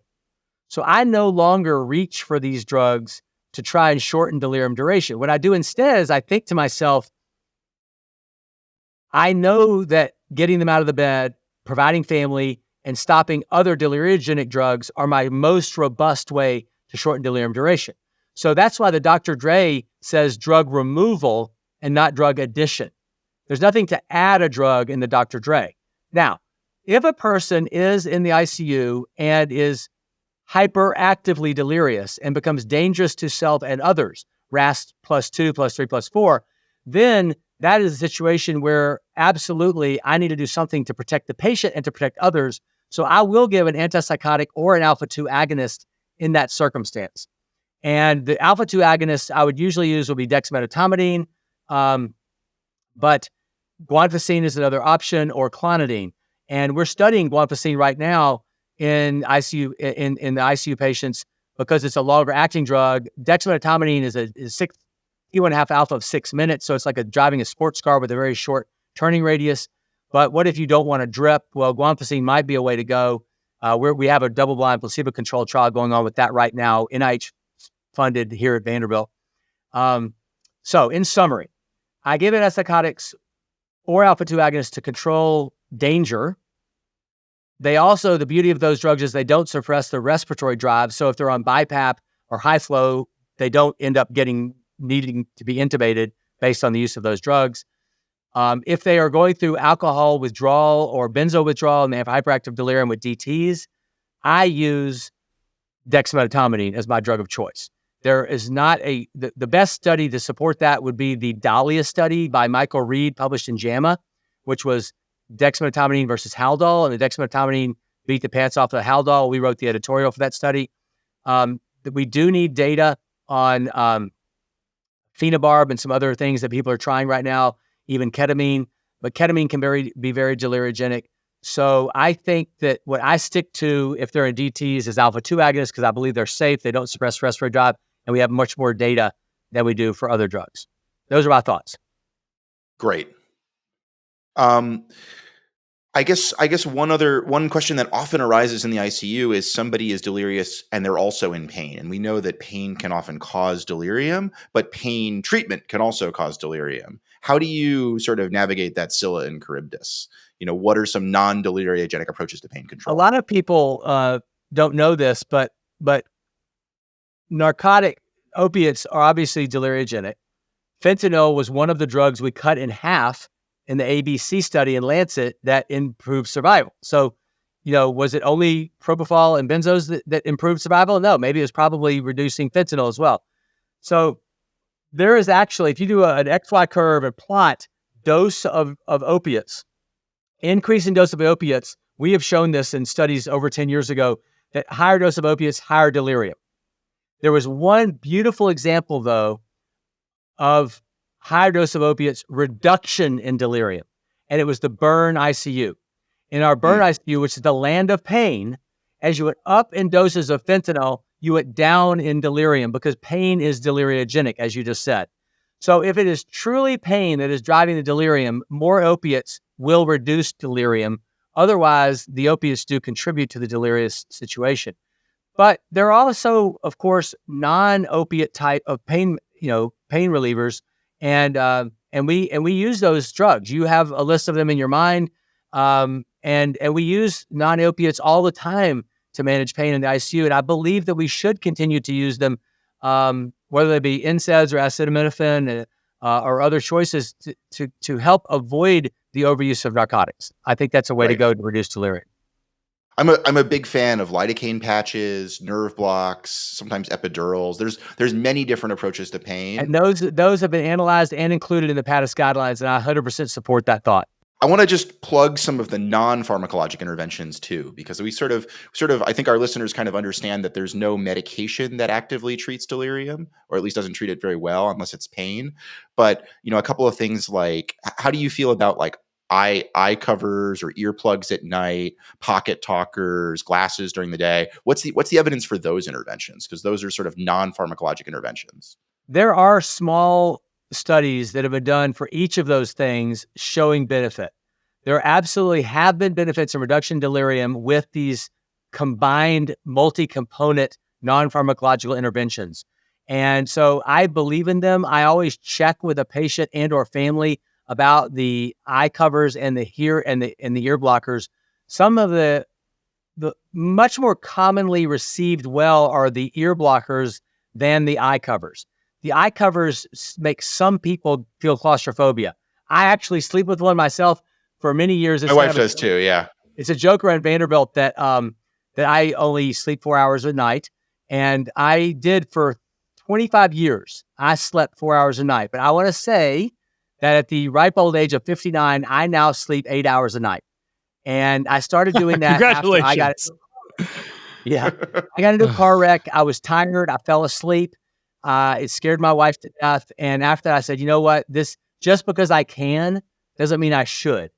So I no longer reach for these drugs to try and shorten delirium duration. What I do instead is I think to myself, I know that getting them out of the bed, providing family, and stopping other deliriogenic drugs are my most robust way to shorten delirium duration. So that's why the Dr. Dre says drug removal and not drug addition. There's nothing to add a drug in the Dr. Dre. Now, if a person is in the ICU and is hyperactively delirious and becomes dangerous to self and others, RASS +2, +3, +4, then that is a situation where absolutely I need to do something to protect the patient and to protect others. So I will give an antipsychotic or an alpha-2 agonist in that circumstance. And the alpha-2 agonist I would usually use will be dexmedetomidine, but guanfacine is another option, or clonidine. And we're studying guanfacine right now in ICU in the ICU patients because it's a longer acting drug. Dexmedetomidine is a T1.5 alpha of 6 minutes, so it's like driving a sports car with a very short turning radius. But what if you don't want to drip? Well, guanfacine might be a way to go. We have a double-blind placebo-controlled trial going on with that right now, NIH funded here at Vanderbilt. So in summary, I give antipsychotics or alpha-2 agonists to control danger. They also, the beauty of those drugs is they don't suppress the respiratory drive. So if they're on BiPAP or high flow, they don't end up needing to be intubated based on the use of those drugs. If they are going through alcohol withdrawal or benzo withdrawal and they have hyperactive delirium with DTs, I use dexmedetomidine as my drug of choice. There is not the best study to support that would be the Dahlia study by Michael Reed, published in JAMA, which was dexmedetomidine versus Haldol, and the dexmedetomidine beat the pants off the Haldol. We wrote the editorial for that study. That we do need data on phenobarb and some other things that people are trying right now, even ketamine, but ketamine can be very deliriogenic. So I think that what I stick to if they're in DTs is alpha-2 agonists because I believe they're safe, they don't suppress respiratory drive, and we have much more data than we do for other drugs. Those are my thoughts. Great. I guess one question that often arises in the ICU is somebody is delirious and they're also in pain. And we know that pain can often cause delirium, but pain treatment can also cause delirium. How do you sort of navigate that Scylla and Charybdis? What are some non-deliriogenic approaches to pain control? A lot of people don't know this, but narcotic opiates are obviously deliriogenic. Fentanyl was one of the drugs we cut in half in the ABC study in Lancet that improved survival. So, was it only propofol and benzos that improved survival? No, maybe it was probably reducing fentanyl as well. So there is actually, if you do an XY curve and plot dose of opiates, increase in dose of opiates, we have shown this in studies over 10 years ago, that higher dose of opiates, higher delirium. There was one beautiful example, though, of higher dose of opiates, reduction in delirium, and it was the burn ICU. In our burn ICU, which is the land of pain, as you went up in doses of fentanyl, you went down in delirium because pain is deliriogenic, as you just said. So if it is truly pain that is driving the delirium, more opiates will reduce delirium. Otherwise, the opiates do contribute to the delirious situation. But there are also, of course, non-opiate type of pain, pain relievers, and we use those drugs. You have a list of them in your mind, and we use non-opiates all the time to manage pain in the ICU. And I believe that we should continue to use them, whether they be NSAIDs or acetaminophen or other choices to help avoid the overuse of narcotics. I think that's a way to go to reduce delirium. I'm a big fan of lidocaine patches, nerve blocks, sometimes epidurals. There's many different approaches to pain. And those have been analyzed and included in the PADIS guidelines, and I 100% support that thought. I want to just plug some of the non-pharmacologic interventions too, because we sort of, I think our listeners kind of understand that there's no medication that actively treats delirium, or at least doesn't treat it very well unless it's pain. But, a couple of things like, how do you feel about like eye covers or earplugs at night, pocket talkers, glasses during the day? What's the evidence for those interventions? Because those are sort of non-pharmacologic interventions. There are small studies that have been done for each of those things showing benefit. There absolutely have been benefits in reduction in delirium with these combined multi-component non-pharmacological interventions. And so I believe in them. I always check with a patient and or family about the eye covers and the ear blockers. Some of the much more commonly received well are the ear blockers than the eye covers. The eye covers make some people feel claustrophobia. I actually sleep with one myself for many years. My wife does too, yeah. It's a joke around Vanderbilt that I only sleep 4 hours a night. And I did for 25 years. I slept 4 hours a night. But I want to say that at the ripe old age of 59, I now sleep 8 hours a night. And I started doing that. Congratulations. I got into a car wreck. I was tired. I fell asleep. It scared my wife to death. And after that, I said, you know what? This, just because I can doesn't mean I should.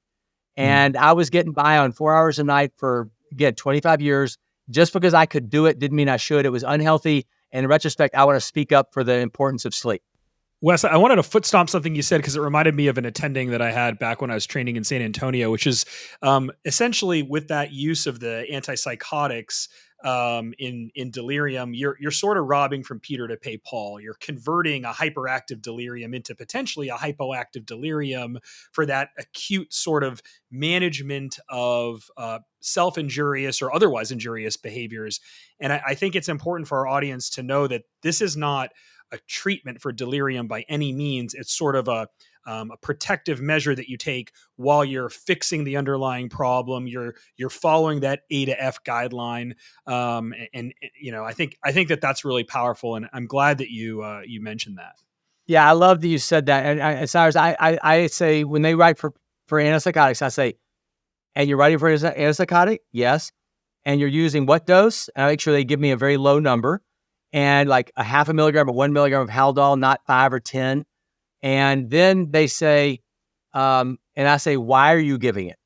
And I was getting by on 4 hours a night for, again, 25 years. Just because I could do it didn't mean I should. It was unhealthy. And in retrospect, I want to speak up for the importance of sleep. Wes, I wanted to foot stomp something you said because it reminded me of an attending that I had back when I was training in San Antonio, which is essentially with that use of the antipsychotics in delirium, you're sort of robbing from Peter to pay Paul. You're converting a hyperactive delirium into potentially a hypoactive delirium for that acute sort of management of self-injurious or otherwise injurious behaviors. And I think it's important for our audience to know that this is not a treatment for delirium by any means. It's sort of a protective measure that you take while you're fixing the underlying problem. You're following that A to F guideline, and I think that's really powerful. And I'm glad that you mentioned that. Yeah, I love that you said that. And Cyrus, I say when they write for antipsychotics, I say, and you're writing for antipsychotic, yes, and you're using what dose? And I make sure they give me a very low number. And like a 0.5 milligram or 1 milligram of Haldol, not 5 or 10. And then they say, and I say, why are you giving it?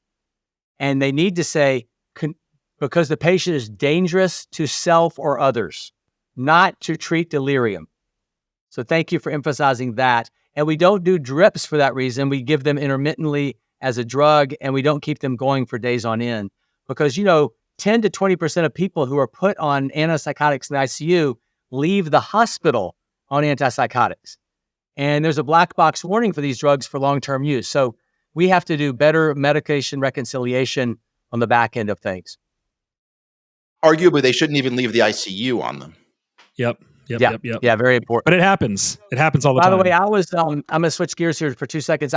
And they need to say, because the patient is dangerous to self or others, not to treat delirium. So thank you for emphasizing that. And we don't do drips for that reason. We give them intermittently as a drug, and we don't keep them going for days on end. Because, 10 to 20% of people who are put on antipsychotics in the ICU leave the hospital on antipsychotics. And there's a black box warning for these drugs for long-term use. So we have to do better medication reconciliation on the back end of things. Arguably, they shouldn't even leave the ICU on them. Yep. Yeah, very important. But it happens. It happens all the time. By the way, I was, I'm going to switch gears here for 2 seconds.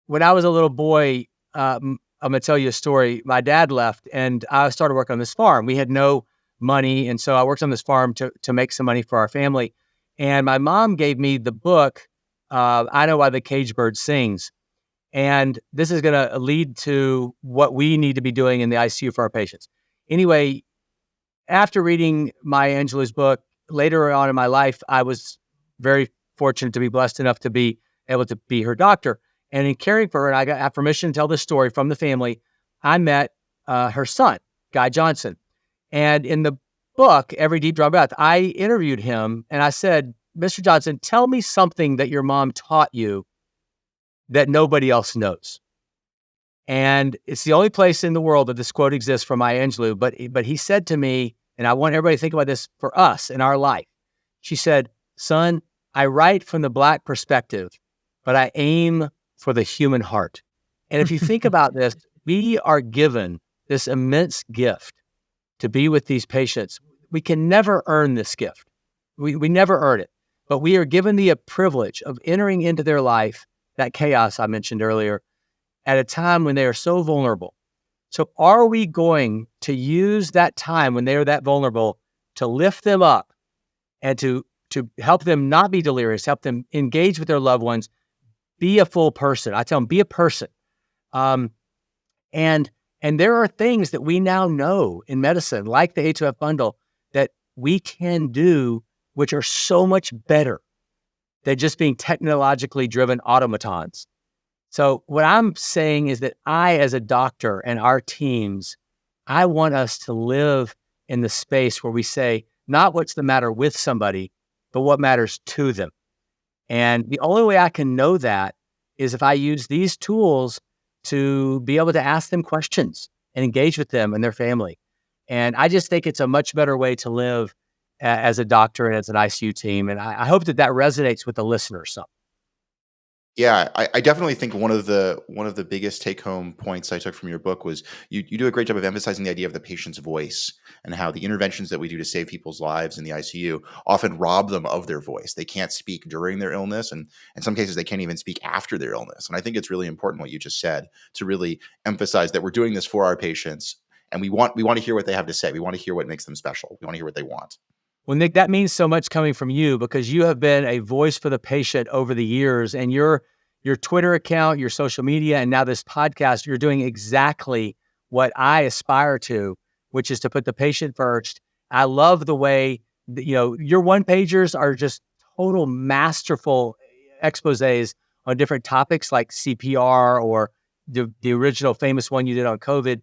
When I was a little boy, I'm going to tell you a story. My dad left and I started working on this farm. We had no money. And so I worked on this farm to make some money for our family. And my mom gave me the book, I Know Why the Caged Bird Sings. And this is going to lead to what we need to be doing in the ICU for our patients. Anyway, after reading Maya Angelou's book, later on in my life, I was very fortunate to be blessed enough to be able to be her doctor. And in caring for her, and I got permission to tell this story from the family, I met her son, Guy Johnson. And in the book, Every Deep Drawn Breath, I interviewed him and I said, Mr. Johnson, tell me something that your mom taught you that nobody else knows. And it's the only place in the world that this quote exists from Maya Angelou. But he said to me, and I want everybody to think about this for us in our life. She said, son, I write from the Black perspective, but I aim for the human heart. And if you think about this, we are given this immense gift to be with these patients. We can never earn this gift. We never earn it. But we are given the privilege of entering into their life, that chaos I mentioned earlier, at a time when they are so vulnerable. So are we going to use that time when they are that vulnerable to lift them up and to help them not be delirious, help them engage with their loved ones, be a full person? I tell them, be a person. And there are things that we now know in medicine, like the A2F bundle, that we can do, which are so much better than just being technologically driven automatons. So what I'm saying is that I, as a doctor and our teams, I want us to live in the space where we say, not what's the matter with somebody, but what matters to them. And the only way I can know that is if I use these tools to be able to ask them questions and engage with them and their family. And I just think it's a much better way to live as a doctor and as an ICU team. And I hope that resonates with the listener some. Yeah, I definitely think one of the biggest take home points I took from your book was you do a great job of emphasizing the idea of the patient's voice and how the interventions that we do to save people's lives in the ICU often rob them of their voice. They can't speak during their illness, and in some cases they can't even speak after their illness. And I think it's really important what you just said to really emphasize that we're doing this for our patients, and we want to hear what they have to say. We want to hear what makes them special. We want to hear what they want. Well, Nick, that means so much coming from you because you have been a voice for the patient over the years, and your Twitter account, your social media, and now this podcast, you're doing exactly what I aspire to, which is to put the patient first. I love the way, your one-pagers are just total masterful exposés on different topics like CPR or the original famous one you did on COVID.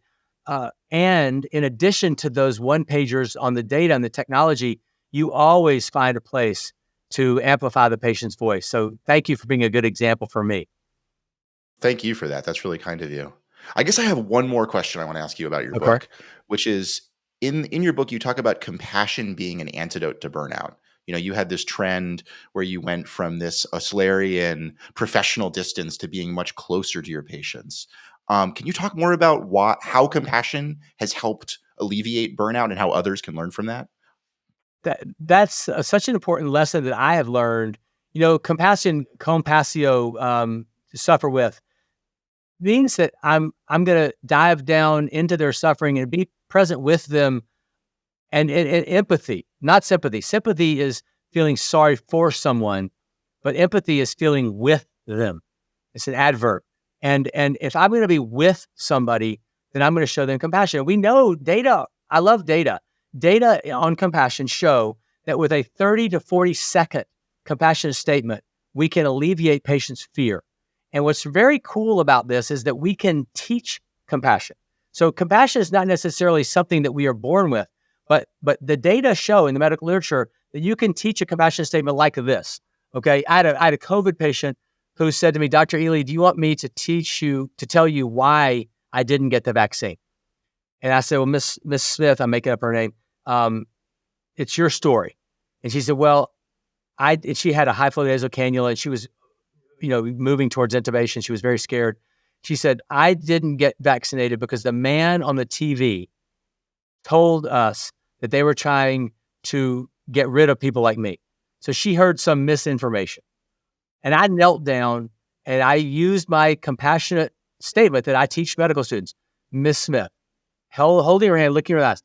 And in addition to those one-pagers on the data and the technology, you always find a place to amplify the patient's voice. So thank you for being a good example for me. Thank you for that. That's really kind of you. I guess I have one more question I want to ask you about your Okay. book, which is in your book, you talk about compassion being an antidote to burnout. You had this trend where you went from this Oslerian professional distance to being much closer to your patients. Can you talk more about how compassion has helped alleviate burnout and how others can learn from that? That's such an important lesson that I have learned. Compassion, compassio, suffer with, means that I'm going to dive down into their suffering and be present with them, and empathy, not sympathy. Sympathy is feeling sorry for someone, but empathy is feeling with them. It's an adverb. And if I'm going to be with somebody, then I'm going to show them compassion. We know data. I love data. Data on compassion show that with a 30 to 40 second compassionate statement, we can alleviate patients' fear. And what's very cool about this is that we can teach compassion. So compassion is not necessarily something that we are born with, but the data show in the medical literature that you can teach a compassionate statement like this. Okay, I had a COVID patient who said to me, Dr. Ely, do you want me to tell you why I didn't get the vaccine? And I said, well, Miss Smith, I'm making up her name. It's your story. And she said, well, she had a high flow nasal cannula and she was, moving towards intubation. She was very scared. She said, I didn't get vaccinated because the man on the TV told us that they were trying to get rid of people like me. So she heard some misinformation. And I knelt down and I used my compassionate statement that I teach medical students. Miss Smith, holding her hand, looking in her eyes,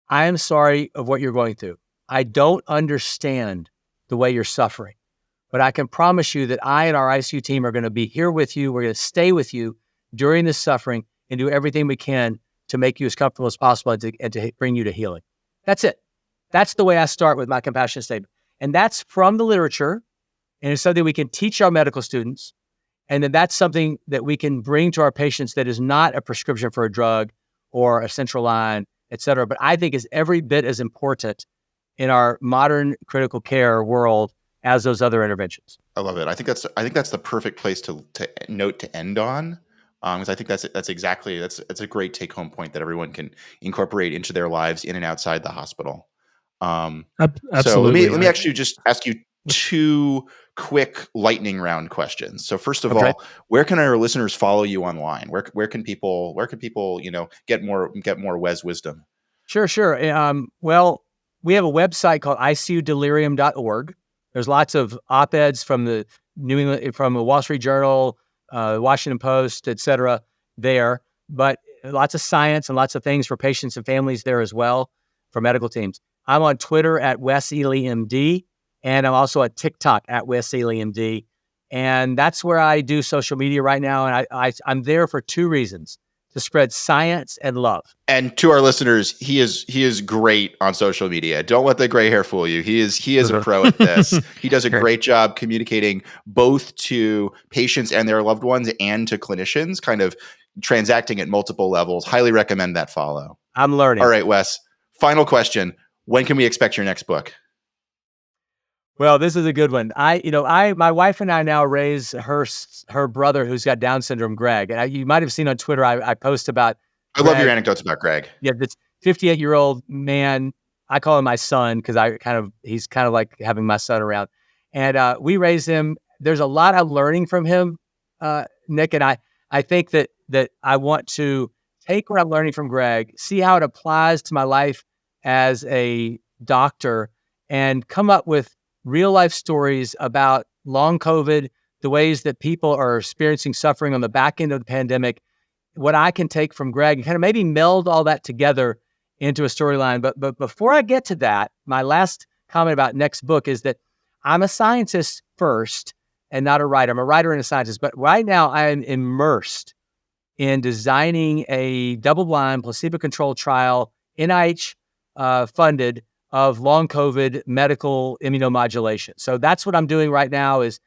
I am sorry of what you're going through. I don't understand the way you're suffering. But I can promise you that I and our ICU team are going to be here with you. We're going to stay with you during this suffering and do everything we can to make you as comfortable as possible and to bring you to healing. That's it. That's the way I start with my compassion statement. And that's from the literature, and it's something we can teach our medical students. And then that's something that we can bring to our patients that is not a prescription for a drug or a central line, et cetera, but I think is every bit as important in our modern critical care world as those other interventions. I love it. I think that's the perfect place to note to end on. Because I think that's a great take home point that everyone can incorporate into their lives in and outside the hospital. Absolutely. So let me actually just ask you two quick lightning round questions. So first of all, where can our listeners follow you online? Where can people get more Wes wisdom? Sure. Well, we have a website called ICUDelirium.org. There's lots of op-eds from the from the Wall Street Journal, Washington Post, et cetera, there, but lots of science and lots of things for patients and families there as well for medical teams. I'm on Twitter at Wes Ely MD, and I'm also at TikTok at Wes Ely MD. And that's where I do social media right now. And I'm there for two reasons: to spread science and love. And to our listeners, he is great on social media. Don't let the gray hair fool you. He is a pro at this. He does a great job communicating both to patients and their loved ones and to clinicians, kind of transacting at multiple levels. Highly recommend that follow. I'm learning. All right, Wes. Final question. When can we expect your next book? Well, this is a good one. My wife and I now raise her brother who's got Down syndrome, Greg. And you might have seen on Twitter, I post about Greg. I love your anecdotes about Greg. Yeah, this 58-year-old man. I call him my son because he's kind of like having my son around. And we raise him. There's a lot I'm learning from him, Nick. And I think that I want to take what I'm learning from Greg, see how it applies to my life as a doctor, and come up with real life stories about long COVID, the ways that people are experiencing suffering on the back end of the pandemic, what I can take from Greg and kind of maybe meld all that together into a storyline. But before I get to that, my last comment about next book is that I'm a scientist first and not a writer. I'm a writer and a scientist, but right now I am immersed in designing a double-blind, placebo-controlled trial, NIH funded, of long COVID medical immunomodulation. So that's what I'm doing right now, is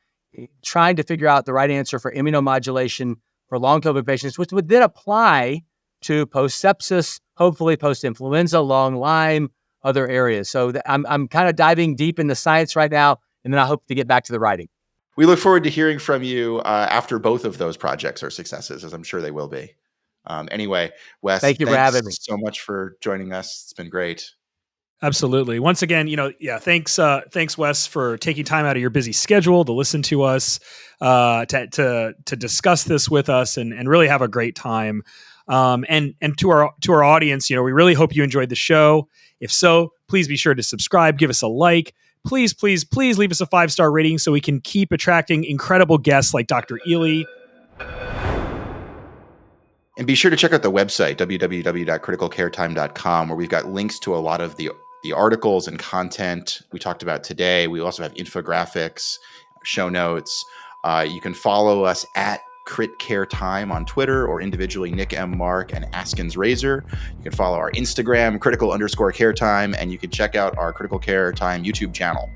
trying to figure out the right answer for immunomodulation for long COVID patients, which would then apply to post-sepsis, hopefully post-influenza, long Lyme, other areas. So I'm kind of diving deep in the science right now, and then I hope to get back to the writing. We look forward to hearing from you after both of those projects are successes, as I'm sure they will be. Anyway, Wes, thank you for having me. So much for joining us. It's been great. Absolutely. Once again, thanks, Wes, for taking time out of your busy schedule to listen to us, to discuss this with us, and really have a great time. And to our audience, we really hope you enjoyed the show. If so, please be sure to subscribe, give us a like. Please leave us a 5-star rating so we can keep attracting incredible guests like Dr. Ely. And be sure to check out the website, www.criticalcaretime.com, where we've got links to a lot of the articles and content we talked about today. We also have infographics, show notes. You can follow us at Crit Care Time on Twitter, or individually Nick M. Mark and Askins Razor. You can follow our Instagram, critical_care time, and you can check out our Critical Care Time YouTube channel.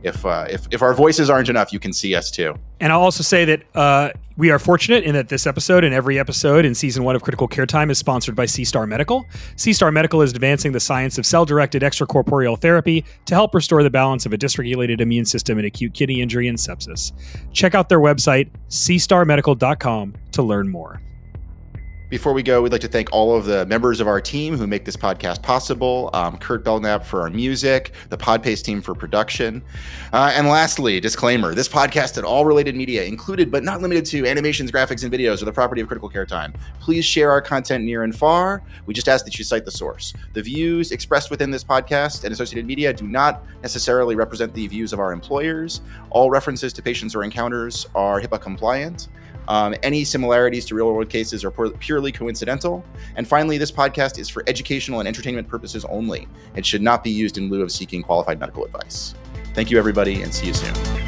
If our voices aren't enough, you can see us too. And I'll also say that we are fortunate in that this episode and every episode in season 1 of Critical Care Time is sponsored by C-Star Medical. C-Star Medical is advancing the science of cell-directed extracorporeal therapy to help restore the balance of a dysregulated immune system in acute kidney injury and sepsis. Check out their website, cstarmedical.com, to learn more. Before we go, we'd like to thank all of the members of our team who make this podcast possible. Kurt Belknap for our music, the Podpace team for production. And lastly, disclaimer, this podcast and all related media, included but not limited to animations, graphics, and videos, are the property of Critical Care Time. Please share our content near and far. We just ask that you cite the source. The views expressed within this podcast and associated media do not necessarily represent the views of our employers. All references to patients or encounters are HIPAA compliant. Any similarities to real-world cases are purely coincidental. And finally, this podcast is for educational and entertainment purposes only. It should not be used in lieu of seeking qualified medical advice. Thank you, everybody, and see you soon.